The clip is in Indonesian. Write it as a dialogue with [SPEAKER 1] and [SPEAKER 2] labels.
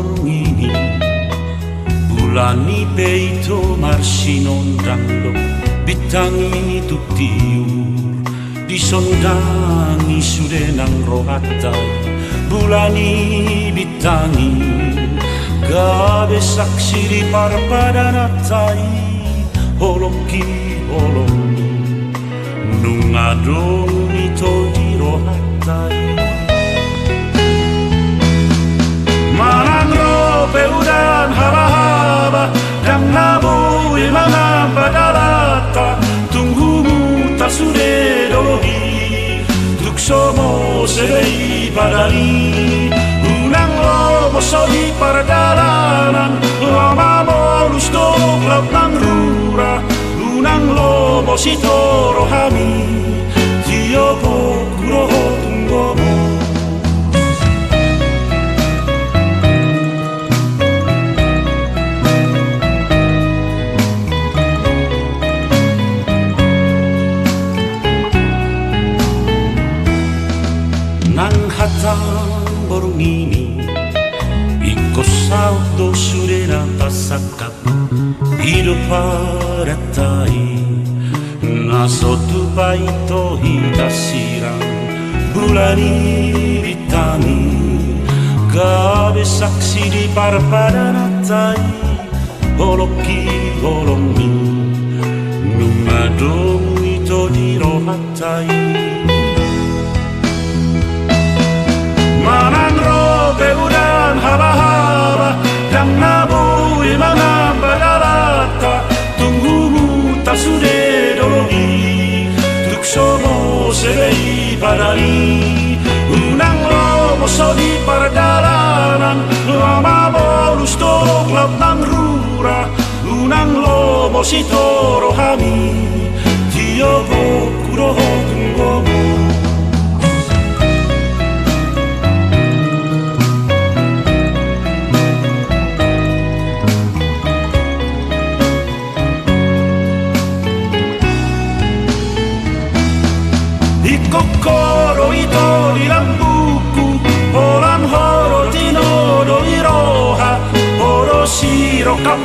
[SPEAKER 1] borngini bulan peito marsinondanlo bitangi tutiur disondangi sude nang rohatai bulani bitangi gabe saksi di parpadanatai holoki holoni nungadong ito di rohatai manang peudan haba-haba dan nabui mga padalata tunggumu tak sude dolohi tukso mo serei padali unang lobo soli pardalanan lama mo lusto klap ng rura unang lobo sito rohami tiyo po kuroho tunggo mo nang hatang borngini ikos auto surena pasakap hidup paratai nasotu baito hitasirang bulani bitani gabe saksi di parpadanatai holoki holomi numadong ito di rohatai manang peudan haba-haba dan nabui mga padalata tunggumu tak sude dolohi tukso mo serei padali unang lobo soli pardalanan lama mo lusto klap ng rura unang lobo sito rohami tiyo po kuroho tunggo mo kokoro ito nilang buku Olan horo tinodo iroha Horo siro kap